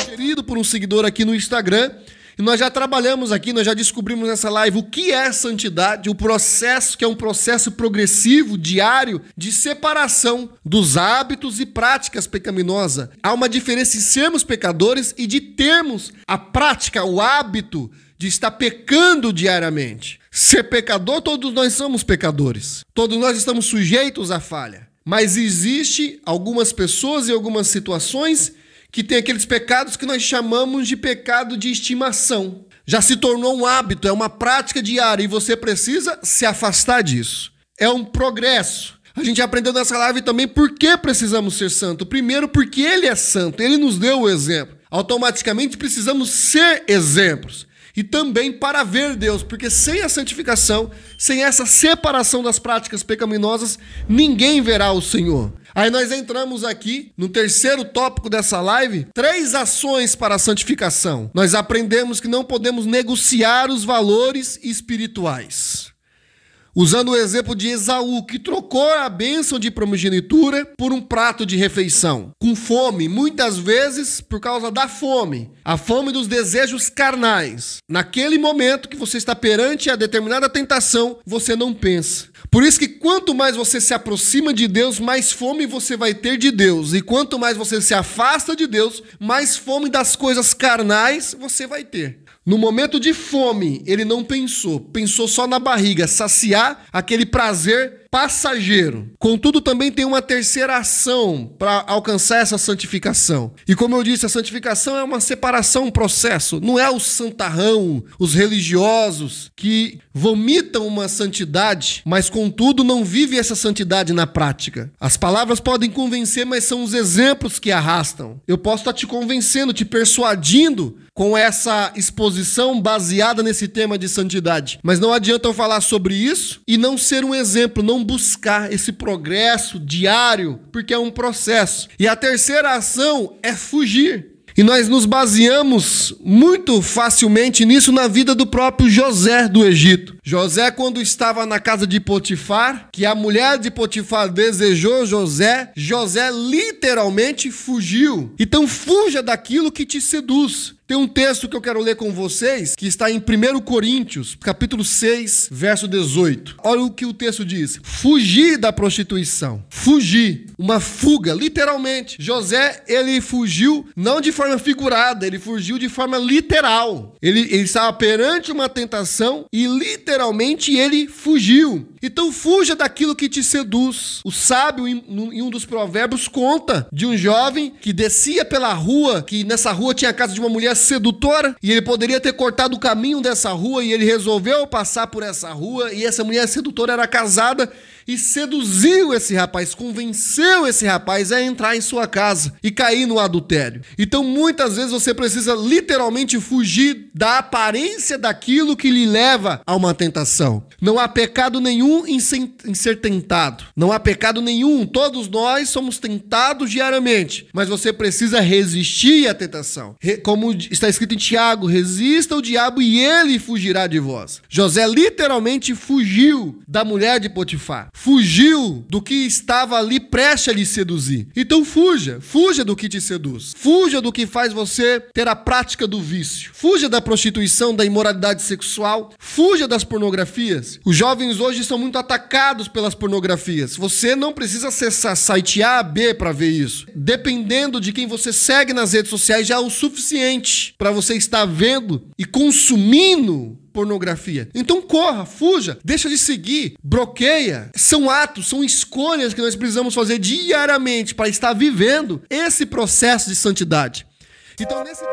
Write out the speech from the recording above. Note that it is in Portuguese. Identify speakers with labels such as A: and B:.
A: Querido por um seguidor aqui no Instagram, e nós já trabalhamos aqui, nós já descobrimos nessa live o que é santidade, o processo que é um processo progressivo, diário, de separação dos hábitos e práticas pecaminosas. Há uma diferença em sermos pecadores e de termos a prática, o hábito de estar pecando diariamente. Ser pecador, todos nós somos pecadores. Todos nós estamos sujeitos à falha. Mas existe algumas pessoas e algumas situações que tem aqueles pecados que nós chamamos de pecado de estimação. Já se tornou um hábito, é uma prática diária e você precisa se afastar disso. É um progresso. A gente aprendeu nessa live também por que precisamos ser santos. Primeiro, porque Ele é santo, Ele nos deu o exemplo. Automaticamente precisamos ser exemplos. E também para ver Deus, porque sem a santificação, sem essa separação das práticas pecaminosas, ninguém verá o Senhor. Aí nós entramos aqui no terceiro tópico dessa live, 3 ações para a santificação. Nós aprendemos que não podemos negociar os valores espirituais. Usando o exemplo de Esaú, que trocou a bênção de primogenitura por um prato de refeição. Com fome, muitas vezes por causa da fome. A fome dos desejos carnais. Naquele momento que você está perante a determinada tentação, você não pensa. Por isso que quanto mais você se aproxima de Deus, mais fome você vai ter de Deus. E quanto mais você se afasta de Deus, mais fome das coisas carnais você vai ter. No momento de fome, ele não pensou só na barriga, saciar aquele prazer passageiro. Contudo, também tem uma terceira ação para alcançar essa santificação. E como eu disse, a santificação é uma separação, um processo. Não é o santarrão, os religiosos que vomitam uma santidade, mas contudo não vivem essa santidade na prática. As palavras podem convencer, mas são os exemplos que arrastam. Eu posso estar te convencendo, te persuadindo com essa exposição baseada nesse tema de santidade. Mas não adianta eu falar sobre isso e não ser um exemplo, não buscar esse progresso diário, porque é um processo. E a terceira ação é fugir. E nós nos baseamos muito facilmente nisso na vida do próprio José do Egito. José, quando estava na casa de Potifar, que a mulher de Potifar desejou José, José literalmente fugiu. Então fuja daquilo que te seduz. Tem um texto que eu quero ler com vocês, que está em 1 Coríntios, capítulo 6, verso 18. Olha o que o texto diz. Fugir da prostituição. Fugir. Uma fuga, literalmente. José, ele fugiu não de forma figurada, ele fugiu de forma literal. Ele estava perante uma tentação e literalmente ele fugiu. Então fuja daquilo que te seduz. O sábio, em um dos provérbios, conta de um jovem que descia pela rua, que nessa rua tinha a casa de uma mulher sedutora, e ele poderia ter cortado o caminho dessa rua, e ele resolveu passar por essa rua, e essa mulher sedutora era casada, e seduziu esse rapaz, convenceu esse rapaz a entrar em sua casa e cair no adultério. Então muitas vezes você precisa literalmente fugir da aparência daquilo que lhe leva a uma tentação. Não há pecado nenhum em ser tentado. Não há pecado nenhum. Todos nós somos tentados diariamente. Mas você precisa resistir à tentação. Como está escrito em Tiago, resista ao diabo e ele fugirá de vós. José literalmente fugiu da mulher de Potifar. Fugiu do que estava ali prestes a lhe seduzir. Então fuja do que te seduz. Fuja do que faz você ter a prática do vício. Fuja da prostituição, da imoralidade sexual. Fuja das pornografias. Os jovens hoje são muito atacados pelas pornografias. Você não precisa acessar site A, B para ver isso. Dependendo de quem você segue nas redes sociais, já é o suficiente para você estar vendo e consumindo pornografia. Então corra, fuja, deixa de seguir, bloqueia. São atos, são escolhas que nós precisamos fazer diariamente para estar vivendo esse processo de santidade. Então, nesse